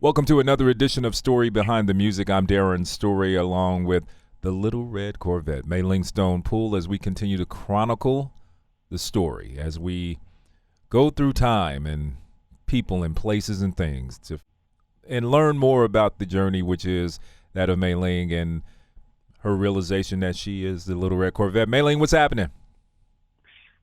Welcome to another edition of Story Behind the Music. I'm Darren Story along with the Little Red Corvette, Mi-Ling Poole, as we continue to chronicle the story, as we go through time and people and places and things and learn more about the journey, which is that of Mi-Ling and her realization that she is the Little Red Corvette. Mi-Ling, what's happening?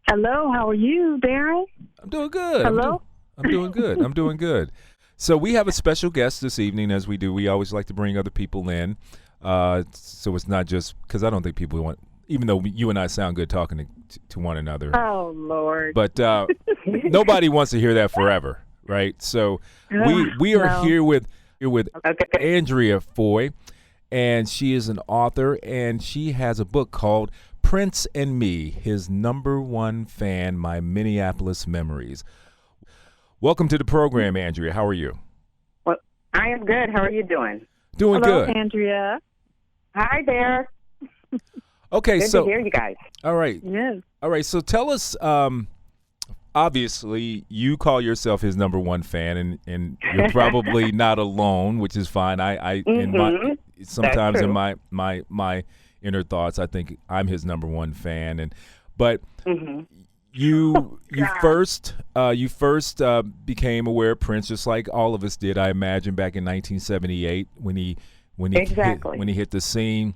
Hello, how are you, Darren? I'm doing good. Hello? I'm doing good. I'm doing good. So we have a special guest this evening, as we do. We always like to bring other people in. So it's not just because I don't think people want, even though you and I sound good talking to one another. Oh, Lord. But nobody wants to hear that forever, right? So we are here with Andrea Foy, and she is an author, and she has a book called Prince and Me, His Number One Fan, My Minneapolis Memories. Welcome to the program, Andrea. How are you? Well, I am good. How are you doing? Doing Hello, good. Andrea. Hi there. Okay, good so to hear you guys. all right. Yes. All right, so tell us, obviously, you call yourself his number one fan, and you're probably not alone, which is fine. Sometimes in my inner thoughts, I think I'm his number one fan, but you first became aware of Prince, just like all of us did, I imagine, back in 1978 when he hit the scene.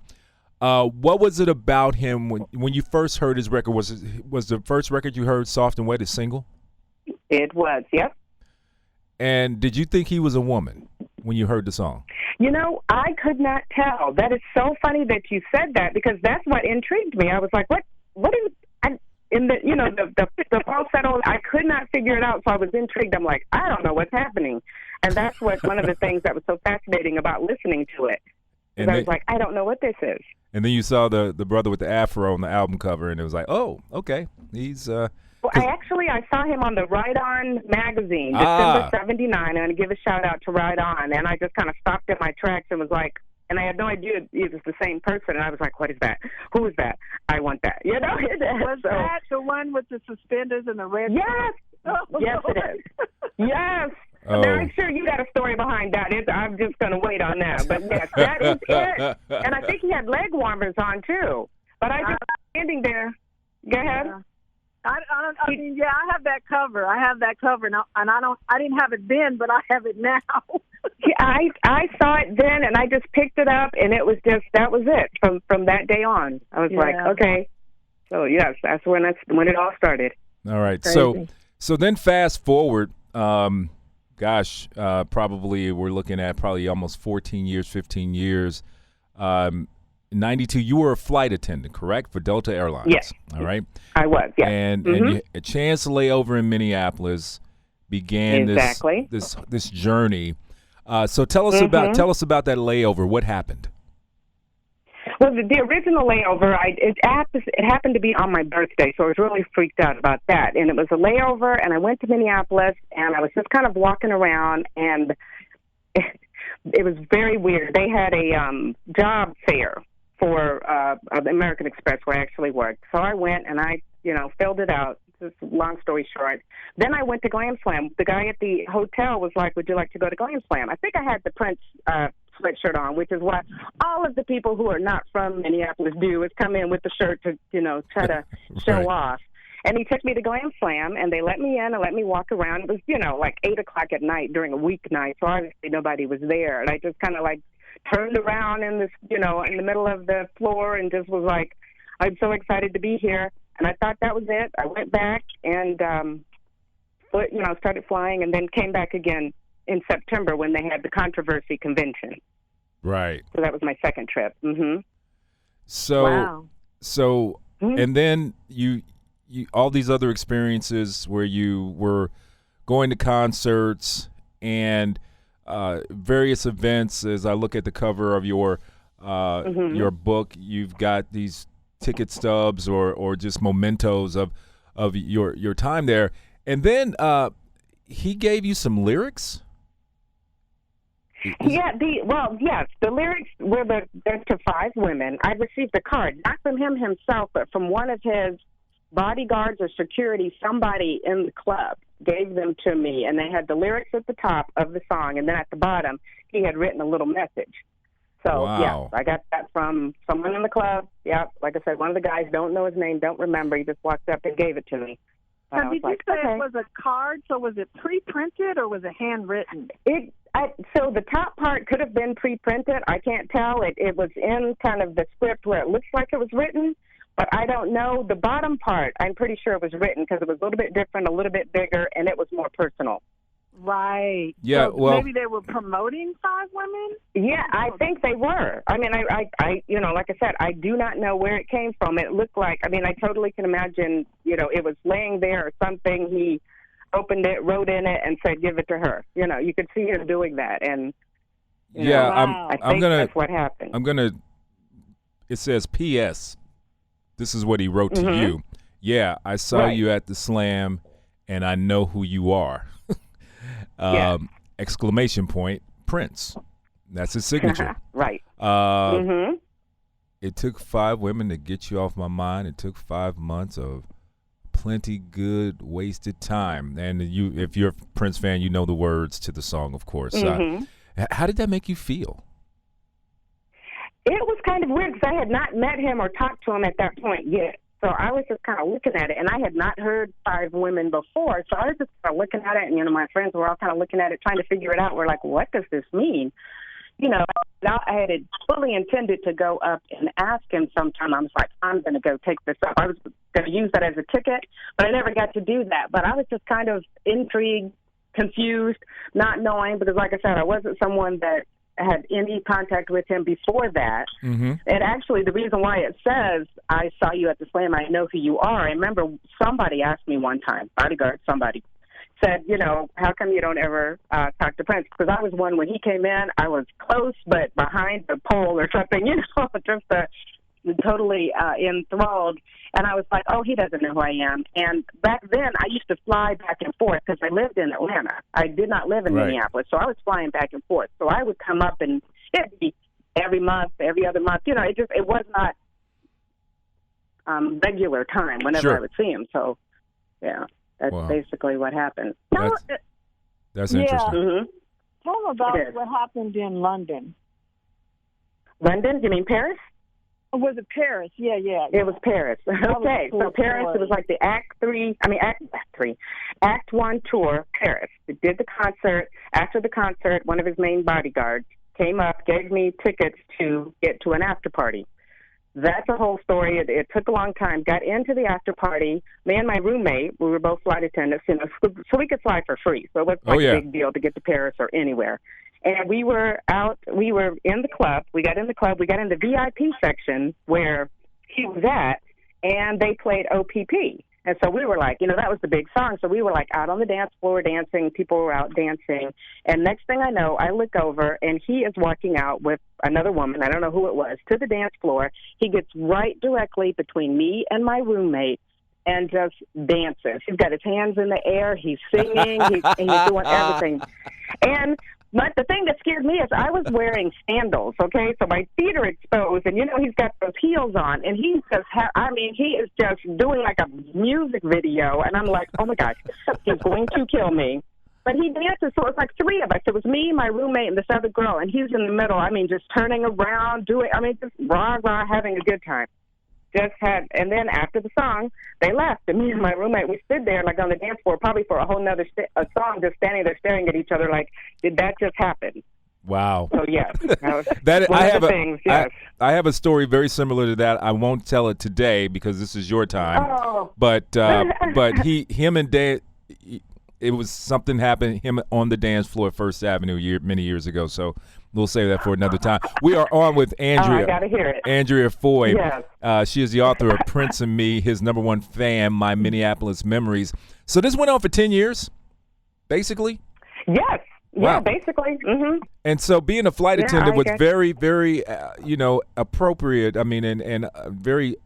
What was it about him when you first heard his record? Was the first record you heard "Soft and Wet" a single? It was, yep. And did you think he was a woman when you heard the song? You know, I could not tell. That is so funny that you said that, because that's what intrigued me. I was like, what is in the falsetto? I could not figure it out, so I was intrigued. I'm like, I don't know what's happening. And that's one of the things that was so fascinating about listening to it. Because I was like, I don't know what this is. And then you saw the brother with the afro on the album cover, and it was like, oh, okay, he's. Well, I saw him on the Ride On magazine, December '79. I'm going to give a shout out to Ride On, and I just kind of stopped in my tracks and was like, and I had no idea it was the same person, and I was like, what is that? Who is that? I want that. You know? Was that the one with the suspenders and the red? Yes. Yes, it is. Yes. Oh. Now, I'm sure you got a story behind that. I'm just going to wait on that. But, yes, that is it. And I think he had leg warmers on, too. But I just standing there. Go ahead. Yeah. I have that cover. I have that cover, and I didn't have it then, but I have it now. I saw it then, and I just picked it up, and it was just, that was it from that day on. I was like, okay. So, yes, that's when it all started. All right. Crazy. So then fast forward, probably we're looking at almost 14 years, 15 years. 92, you were a flight attendant, correct, for Delta Airlines? Yes. All right. I was, yes. And a chance to lay over in Minneapolis began this journey. So tell us about that layover. What happened? Well, the original layover, it happened to be on my birthday, so I was really freaked out about that. And it was a layover, and I went to Minneapolis, and I was just kind of walking around, and it was very weird. They had a job fair for American Express, where I actually worked. So I went, and I filled it out. Just long story short. Then I went to Glam Slam. The guy at the hotel was like, would you like to go to Glam Slam? I think I had the Prince sweatshirt on, which is what all of the people who are not from Minneapolis do, is come in with the shirt to, try to show off. And he took me to Glam Slam, and they let me in and let me walk around. It was, like 8 o'clock at night during a weeknight, so obviously nobody was there. And I just kind of, turned around in this, in the middle of the floor and just was like, I'm so excited to be here. And I thought that was it. I went back and, started flying, and then came back again in September when they had the controversy convention. Right. So that was my second trip. Mm-hmm. And then you all these other experiences where you were going to concerts and various events. As I look at the cover of your book, you've got these ticket stubs or just mementos of your time there. And then he gave you some lyrics? Yeah, the lyrics were to 5 women. I received a card, not from him himself, but from one of his bodyguards or security, somebody in the club gave them to me, and they had the lyrics at the top of the song, and then at the bottom, he had written a little message. So, wow. yeah, I got that from someone in the club. Yeah, like I said, one of the guys, don't know his name, don't remember. He just walked up and gave it to me. So did you say okay. It was a card? So was it pre-printed or was it handwritten? So the top part could have been pre-printed. I can't tell. It was in kind of the script where it looks like it was written, but I don't know. The bottom part, I'm pretty sure it was written because it was a little bit different, a little bit bigger, and it was more personal. Right. Yeah, so well, maybe they were promoting 5 women? Yeah, I think they were. I mean, I like I said, I do not know where it came from. It looked like, I mean, I totally can imagine, it was laying there or something. He opened it, wrote in it, and said, give it to her. You could see him doing that. And, wow. I think that's what happened. It says P.S. This is what he wrote to Mm-hmm. you. Yeah, I saw you at the Slam, and I know who you are. Exclamation point, Prince. That's his signature. Right. It took 5 women to get you off my mind. It took 5 months of plenty good wasted time. And if you're a Prince fan, you know the words to the song, of course. How did that make you feel? It was kind of weird because I had not met him or talked to him at that point yet. So I was just kind of looking at it, and I had not heard 5 women before. So I was just kind of looking at it, and, my friends were all kind of looking at it, trying to figure it out. We're like, what does this mean? I had fully intended to go up and ask him sometime. I was like, I'm going to go take this up. I was going to use that as a ticket, but I never got to do that. But I was just kind of intrigued, confused, not knowing, because like I said, I wasn't someone that had any contact with him before that. Mm-hmm. And actually, the reason why it says, I saw you at the Slam, I know who you are, I remember somebody asked me one time, bodyguard, somebody, said, how come you don't ever talk to Prince? Because I was one, when he came in, I was close, but behind the pole or something, just totally enthralled. And I was like, oh, he doesn't know who I am. And back then, I used to fly back and forth because I lived in Atlanta. I did not live in Minneapolis, so I was flying back and forth. So I would come up, and it'd be every month, every other month. It was not regular time whenever I would see him. So, yeah, that's basically what happened. That's interesting. Mm-hmm. Tell them about what happened in London. London? You mean Paris? Or was it Paris? Yeah. It was Paris. Okay, so Paris, it was like the Act 1 tour, Paris. We did the concert. After the concert, one of his main bodyguards came up, gave me tickets to get to an after party. That's a whole story. It took a long time. Got into the after party. Me and my roommate, we were both flight attendants, so we could fly for free. So it wasn't a big deal to get to Paris or anywhere. And we were in the club. We got in the club. We got in the VIP section where he was at, and they played OPP. And so we were like, that was the big song. So we were like out on the dance floor dancing. People were out dancing. And next thing I know, I look over, and he is walking out with another woman, I don't know who it was, to the dance floor. He gets right directly between me and my roommate and just dances. He's got his hands in the air. He's singing. He's doing everything. But the thing that scared me is I was wearing sandals, okay? So my feet are exposed, and, he's got those heels on, and he is just doing like a music video, and I'm like, oh, my gosh, he's going to kill me. But he dances, so it's like 3 of us. It was me, my roommate, and this other girl, and he's in the middle, just turning around, just rah-rah, having a good time. And then after the song, they left, and me and my roommate, we stood there like on the dance floor, probably for a whole nother song, just standing there staring at each other like, did that just happen? Wow. So yes, I have a story very similar to that. I won't tell it today because this is your time. Oh. But him and Dave, it was something happened him on the dance floor at First Avenue many years ago. So we'll save that for another time. We are on with Andrea. I gotta hear it. Andrea Foy. Yes. She is the author of Prince and Me, his #1 fan, My Minneapolis Memories. So this went on for 10 years, basically? Yes. Wow. Yeah, basically. Mm-hmm. And so being a flight attendant was very, very, appropriate. I mean, and very,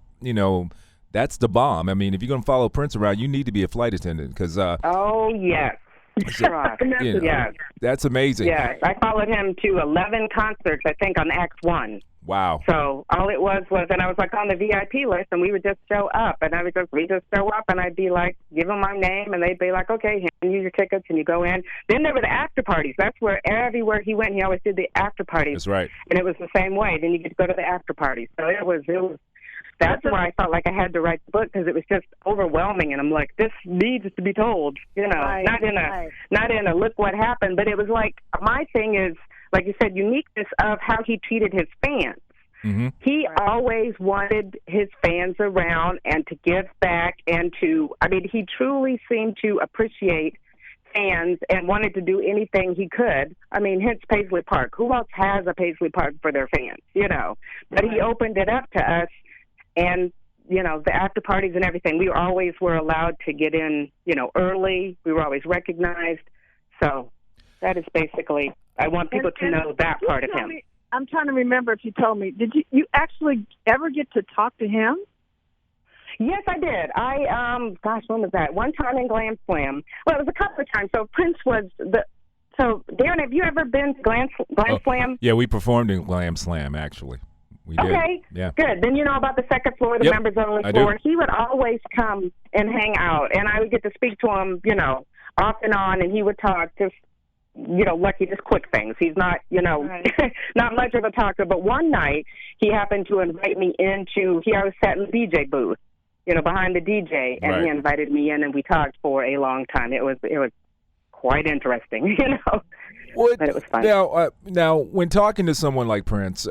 that's the bomb. I mean, if you're going to follow Prince around, you need to be a flight attendant because. Oh, yes. Yes. That's amazing. Yes, I followed him to 11 concerts, I think, on Act 1. Wow. So all it was, and I was like on the VIP list, and we would just show up, and we just show up, and I'd be like, give them my name, and they'd be like, okay, hand you your tickets, and you go in. Then there were the after parties. That's where everywhere he went, he always did the after parties. That's right. And it was the same way. Then you get to go to the after parties. So it was. That's where I felt like I had to write the book, because it was just overwhelming, and I'm like, this needs to be told, Right, not in a look what happened, but it was like, my thing is, like you said, uniqueness of how he treated his fans. Mm-hmm. He always wanted his fans around and to give back and he truly seemed to appreciate fans and wanted to do anything he could. I mean, hence Paisley Park. Who else has a Paisley Park for their fans, But he opened it up to us, and, the after parties and everything. We always were allowed to get in, early. We were always recognized. So that is basically, I want people to know that part of him. I'm trying to remember if you told me. Did you actually ever get to talk to him? Yes, I did. When was that? One time in Glam Slam. Well, it was a couple of times. So Prince was So, Darren, have you ever been to Glam Slam? Yeah, we performed in Glam Slam, actually. We did. Okay, yeah. Good. Then you know about the second floor, the members only floor. He would always come and hang out, and I would get to speak to him, off and on, and he would talk just, lucky, just quick things. He's not, right. not much of a talker. But one night, he happened to invite me I was sat in the DJ booth, behind the DJ, and right. He invited me in, and we talked for a long time. It was quite interesting, but it was fun. Now, when talking to someone like Prince,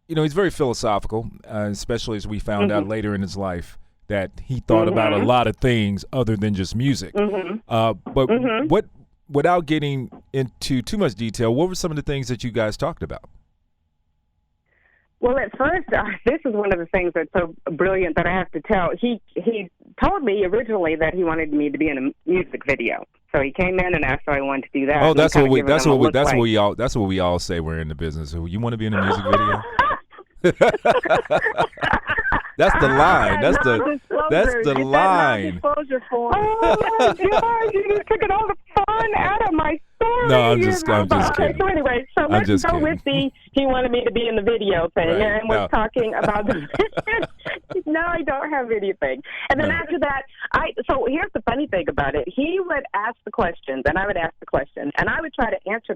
he's very philosophical, especially as we found out later in his life that he thought about a lot of things other than just music. But without getting into too much detail, what were some of the things that you guys talked about? Well, at first, this is one of the things that's so brilliant that I have to tell. He told me originally that he wanted me to be in a music video. So he came in and asked if I wanted to do that. Oh, that's what we all say. We're in the business. You want to be in a music video? That's the line. That's the line. Oh my God! You just took all the fun out of my story. No, I'm just kidding. So anyway, let's go with he wanted me to be in the video thing, right. And we're talking about the. No, I don't have anything. And then after that, so here's the funny thing about it. He would ask the questions, and I would ask the questions, and I would try to ask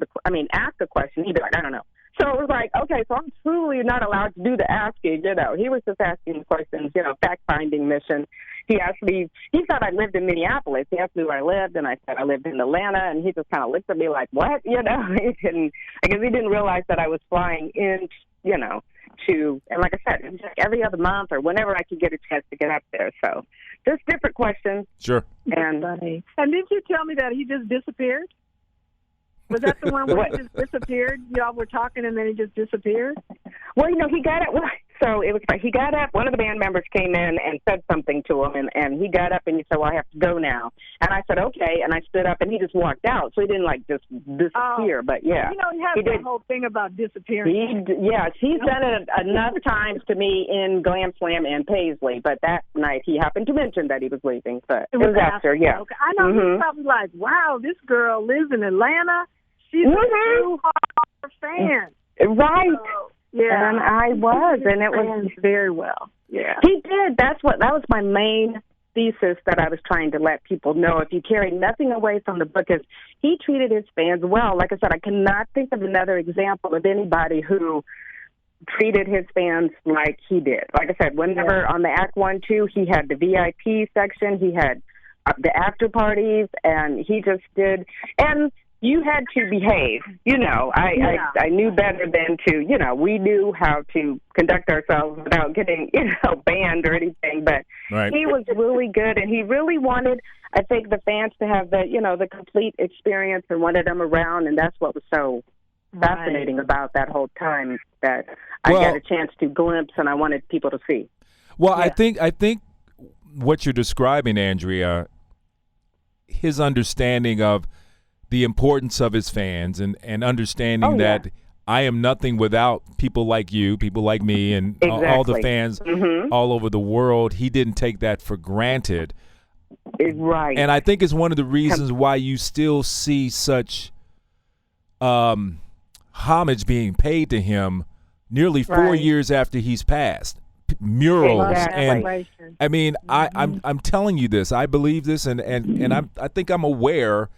a question. He'd be like, I don't know. So it was like, okay, so I'm truly not allowed to do the asking, He was just asking questions, fact-finding mission. He asked me, he thought I lived in Minneapolis. He asked me where I lived, and I said I lived in Atlanta, and he just kind of looked at me like, what? I guess he didn't realize that I was flying in, and like I said, it was just every other month or whenever I could get a chance to get up there. So just different questions. Sure. And didn't you tell me that he just disappeared? Was that the one where he just disappeared? Y'all were talking and then he just disappeared? Well, he got up. So it was like he got up. One of the band members came in and said something to him, and he got up and he said, well, I have to go now. And I said, okay. And I stood up and he just walked out. So he didn't just disappear. But yeah. He has that whole thing about disappearing. He's done it enough times to me in Glam Slam and Paisley. But that night he happened to mention that he was leaving. But it was after, yeah. Okay. I know he's probably like, wow, this girl lives in Atlanta. She's a true hardcore fan. Right. So, yeah. And I was, and it was very well. Yeah. He did. That was my main thesis that I was trying to let people know. If you carry nothing away from the book, is he treated his fans well. Like I said, I cannot think of another example of anybody who treated his fans like he did. Like I said, whenever on the Act 1, 2, he had the VIP section, he had the after parties, and he just did. And you had to behave, I knew better than to, we knew how to conduct ourselves without getting, banned or anything, but right. He was really good, and he really wanted, I think, the fans to have the complete experience and wanted them around, and that's what was so fascinating about that whole time that I got a chance to glimpse and I wanted people to see. Well, yeah. I think what you're describing, Andrea, his understanding of the importance of his fans and understanding that I am nothing without people like you, people like me, and all the fans all over the world. He didn't take that for granted. Right. And I think it's one of the reasons why you still see such homage being paid to him nearly 4 Right. years after he's passed. Murals Exactly. and I mean, I'm telling you this. I believe this, and I think I'm aware